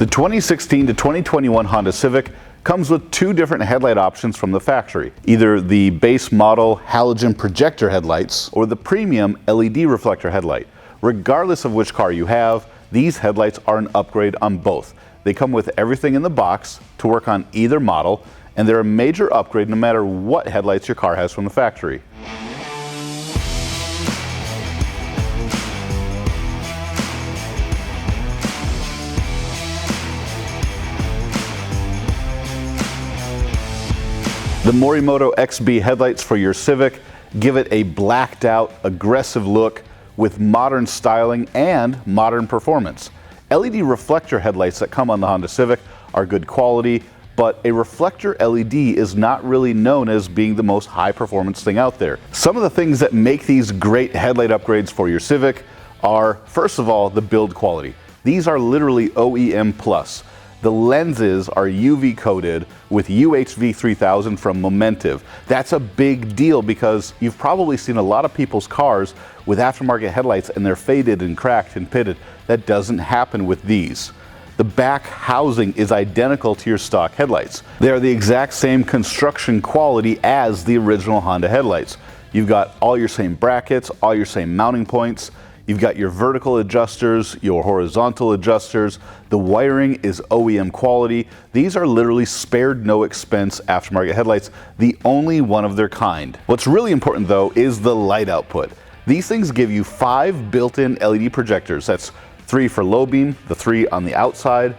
The 2016 to 2021 Honda Civic comes with two different headlight options from the factory. Either the base model halogen projector headlights or the premium LED reflector headlight. Regardless of which car you have, these headlights are an upgrade on both. They come with everything in the box to work on either model, and they're a major upgrade no matter what headlights your car has from the factory. The Morimoto XB headlights for your Civic give it a blacked out, aggressive look with modern styling and modern performance. LED reflector headlights that come on the Honda Civic are good quality, but a reflector LED is not really known as being the most high performance thing out there. Some of the things that make these great headlight upgrades for your Civic are, first of all, the build quality. These are literally OEM plus. The lenses are UV coated with UHV 3000 from Momentive. That's a big deal because you've probably seen a lot of people's cars with aftermarket headlights and they're faded and cracked and pitted. That doesn't happen with these. The back housing is identical to your stock headlights. They are the exact same construction quality as the original Honda headlights. You've got all your same brackets, all your same mounting points. You've got your vertical adjusters, your horizontal adjusters. The wiring is OEM quality. These are literally spared no expense aftermarket headlights, the only one of their kind. What's really important though is the light output. These things give you 5 built-in LED projectors. That's 3 for low beam, the 3 on the outside,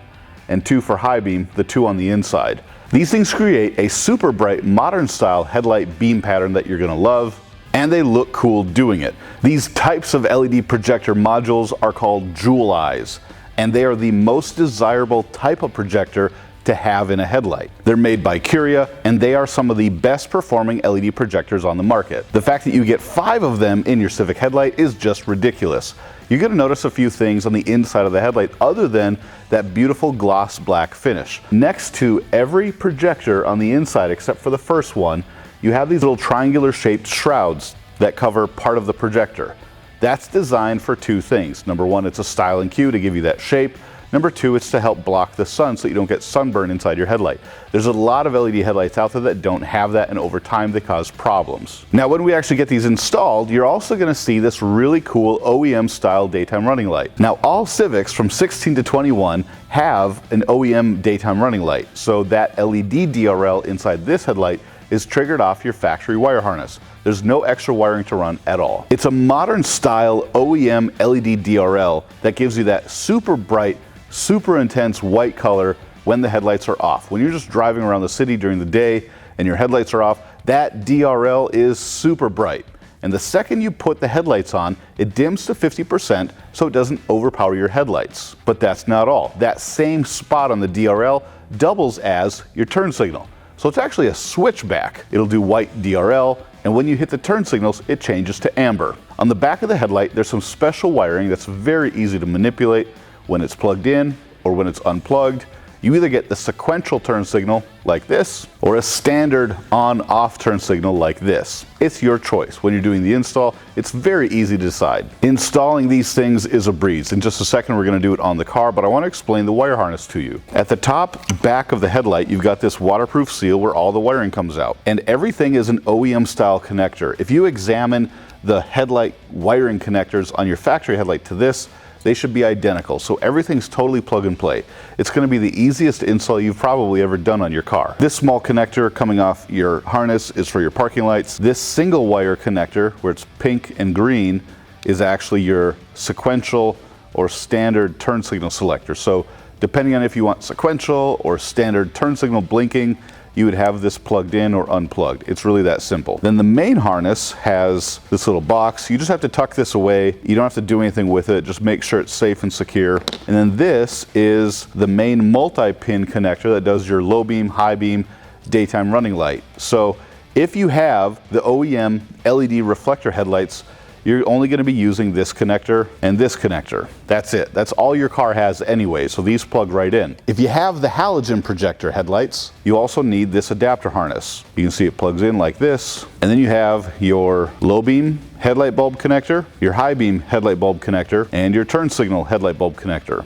and 2 for high beam, the 2 on the inside. These things create a super bright, modern style headlight beam pattern that you're gonna love. And they look cool doing it. These types of LED projector modules are called jewel eyes, and they are the most desirable type of projector to have in a headlight. They're made by Curia, and they are some of the best performing LED projectors on the market. The fact that you get 5 of them in your Civic headlight is just ridiculous. You're gonna notice a few things on the inside of the headlight other than that beautiful gloss black finish. Next to every projector on the inside, except for the first one, you have these little triangular shaped shrouds that cover part of the projector. That's designed for 2 things. Number 1, it's a styling cue to give you that shape. Number 2, it's to help block the sun so you don't get sunburn inside your headlight. There's a lot of LED headlights out there that don't have that, and over time they cause problems. Now when we actually get these installed, you're also gonna see this really cool OEM style daytime running light. Now all Civics from 16 to 21 have an OEM daytime running light, so that LED DRL inside this headlight is triggered off your factory wire harness. There's no extra wiring to run at all. It's a modern style OEM LED DRL that gives you that super bright, super intense white color when the headlights are off. When you're just driving around the city during the day and your headlights are off, that DRL is super bright. And the second you put the headlights on, it dims to 50% so it doesn't overpower your headlights. But that's not all. That same spot on the DRL doubles as your turn signal. So it's actually a switchback. It'll do white DRL, and when you hit the turn signals, it changes to amber. On the back of the headlight, there's some special wiring that's very easy to manipulate when it's plugged in or when it's unplugged. You either get the sequential turn signal like this, or a standard on-off turn signal like this. It's your choice. When you're doing the install, it's very easy to decide. Installing these things is a breeze. In just a second, we're gonna do it on the car, but I wanna explain the wire harness to you. At the top back of the headlight, you've got this waterproof seal where all the wiring comes out. And everything is an OEM style connector. If you examine the headlight wiring connectors on your factory headlight to this, they should be identical, so everything's totally plug and play. It's gonna be the easiest install you've probably ever done on your car. This small connector coming off your harness is for your parking lights. This single wire connector, where it's pink and green, is actually your sequential or standard turn signal selector. So depending on if you want sequential or standard turn signal blinking, you would have this plugged in or unplugged. It's really that simple. Then the main harness has this little box. You just have to tuck this away. You don't have to do anything with it. Just make sure it's safe and secure. And then this is the main multi-pin connector that does your low beam, high beam, daytime running light. So if you have the OEM LED reflector headlights, you're only going to be using this connector and this connector. That's it. That's all your car has anyway, so these plug right in. If you have the halogen projector headlights, you also need this adapter harness. You can see it plugs in like this, and then you have your low beam headlight bulb connector, your high beam headlight bulb connector, and your turn signal headlight bulb connector.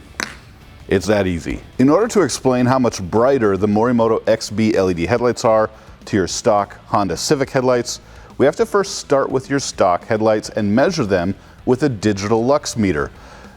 It's that easy. In order to explain how much brighter the Morimoto XB LED headlights are to your stock Honda Civic headlights, we have to first start with your stock headlights and measure them with a digital Lux meter.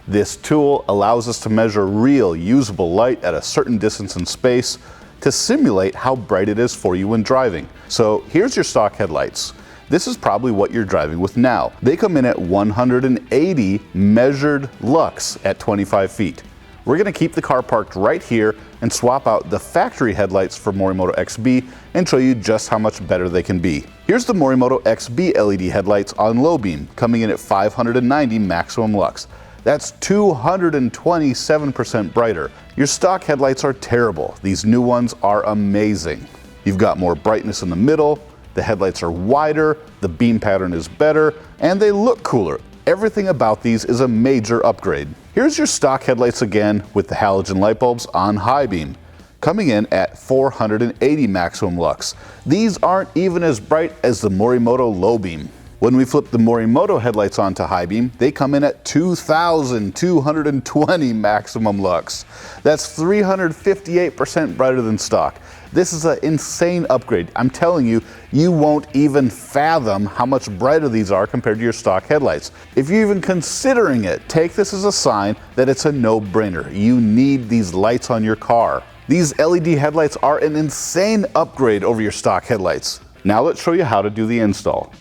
This tool allows us to measure real usable light at a certain distance in space to simulate how bright it is for you when driving. So here's your stock headlights. This is probably what you're driving with now. They come in at 180 measured lux at 25 feet. We're going to keep the car parked right here and swap out the factory headlights for Morimoto XB and show you just how much better they can be. Here's the Morimoto XB LED headlights on low beam, coming in at 590 maximum lux. That's 227% brighter. Your stock headlights are terrible. These new ones are amazing. You've got more brightness in the middle, the headlights are wider, the beam pattern is better, and they look cooler. Everything about these is a major upgrade. Here's your stock headlights again with the halogen light bulbs on high beam, coming in at 480 maximum lux. These aren't even as bright as the Morimoto Low Beam. When we flip the Morimoto headlights onto high beam, they come in at 2,220 maximum lux. That's 358% brighter than stock. This is an insane upgrade. I'm telling you, you won't even fathom how much brighter these are compared to your stock headlights. If you're even considering it, take this as a sign that it's a no-brainer. You need these lights on your car. These LED headlights are an insane upgrade over your stock headlights. Now let's show you how to do the install.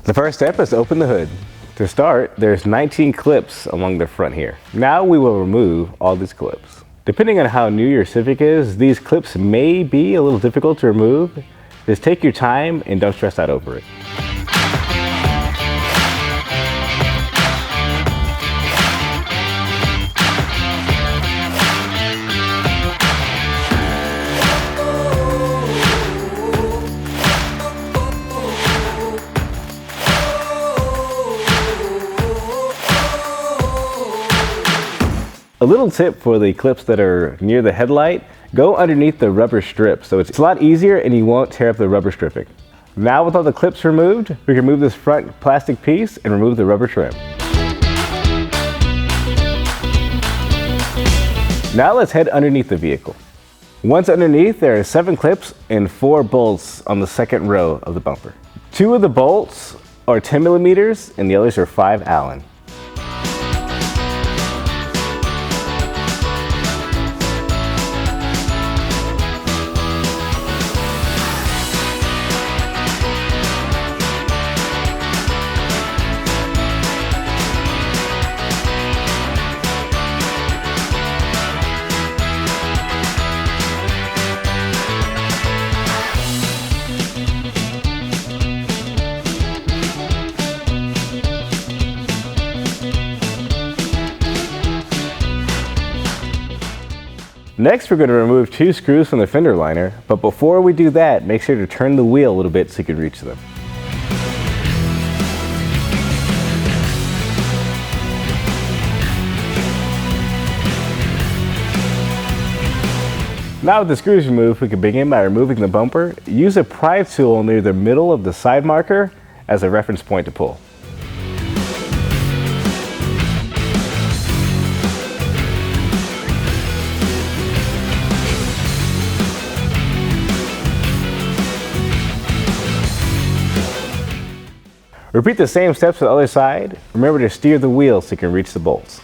The first step is to open the hood. To start, there's 19 clips along the front here. Now we will remove all these clips. Depending on how new your Civic is, these clips may be a little difficult to remove. Just take your time and don't stress out over it. A little tip for the clips that are near the headlight, go underneath the rubber strip so it's a lot easier and you won't tear up the rubber stripping. Now with all the clips removed, we can remove this front plastic piece and remove the rubber trim. Now let's head underneath the vehicle. Once underneath, there are 7 clips and 4 bolts on the second row of the bumper. 2 of the bolts are 10 millimeters and the others are 5 Allen. Next, we're going to remove 2 screws from the fender liner, but before we do that, make sure to turn the wheel a little bit so you can reach them. Now with the screws removed, we can begin by removing the bumper. Use a pry tool near the middle of the side marker as a reference point to pull. Repeat the same steps to the other side. Remember to steer the wheel so you can reach the bolts.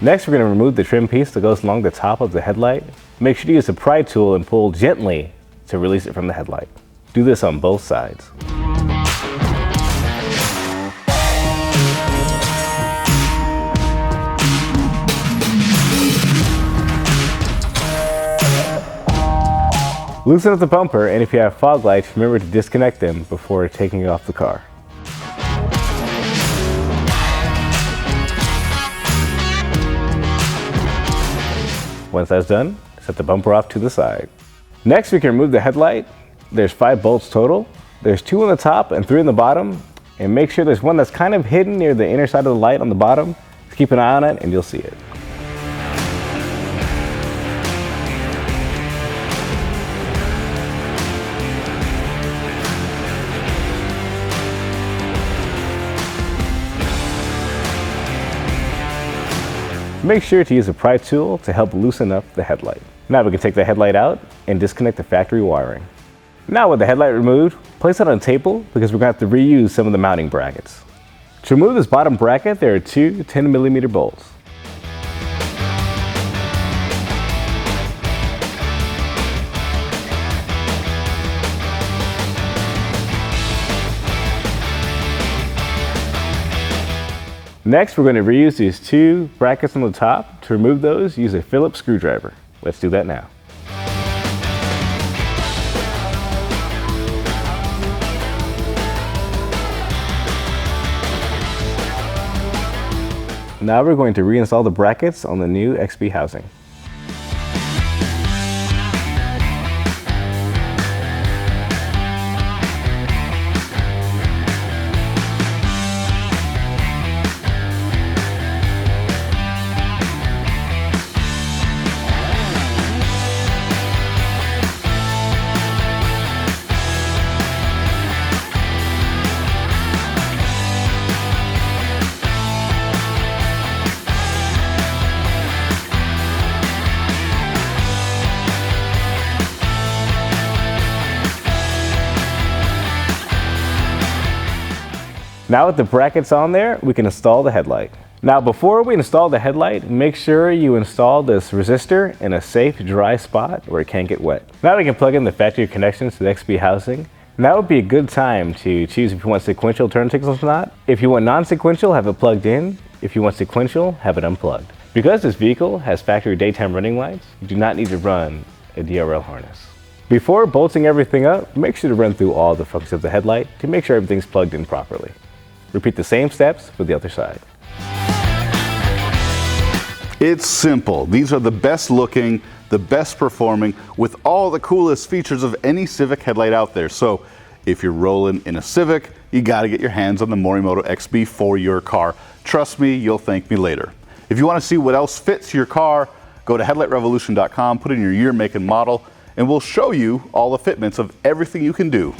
Next, we're going to remove the trim piece that goes along the top of the headlight. Make sure to use the pry tool and pull gently to release it from the headlight. Do this on both sides. Loosen up the bumper, and if you have fog lights, remember to disconnect them before taking it off the car. Once that's done, set the bumper off to the side. Next, we can remove the headlight. There's 5 bolts total. There's 2 on the top and 3 on the bottom, and make sure there's one that's kind of hidden near the inner side of the light on the bottom. Just keep an eye on it and you'll see it. Make sure to use a pry tool to help loosen up the headlight. Now we can take the headlight out and disconnect the factory wiring. Now with the headlight removed, place it on a table because we're going to have to reuse some of the mounting brackets. To remove this bottom bracket, there are two 10mm bolts. Next, we're going to reuse these two brackets on the top. To remove those, use a Phillips screwdriver. Let's do that now. Now we're going to reinstall the brackets on the new XB housing. Now with the brackets on there, we can install the headlight. Now before we install the headlight, make sure you install this resistor in a safe, dry spot where it can't get wet. Now we can plug in the factory connections to the XB housing. Now would be a good time to choose if you want sequential turn signals or not. If you want non-sequential, have it plugged in. If you want sequential, have it unplugged. Because this vehicle has factory daytime running lights, you do not need to run a DRL harness. Before bolting everything up, make sure to run through all the functions of the headlight to make sure everything's plugged in properly. Repeat the same steps for the other side. It's simple. These are the best looking, the best performing, with all the coolest features of any Civic headlight out there. So if you're rolling in a Civic, you gotta get your hands on the Morimoto XB for your car. Trust me, you'll thank me later. If you wanna see what else fits your car, go to headlightrevolution.com, put in your year, make, and model, and we'll show you all the fitments of everything you can do.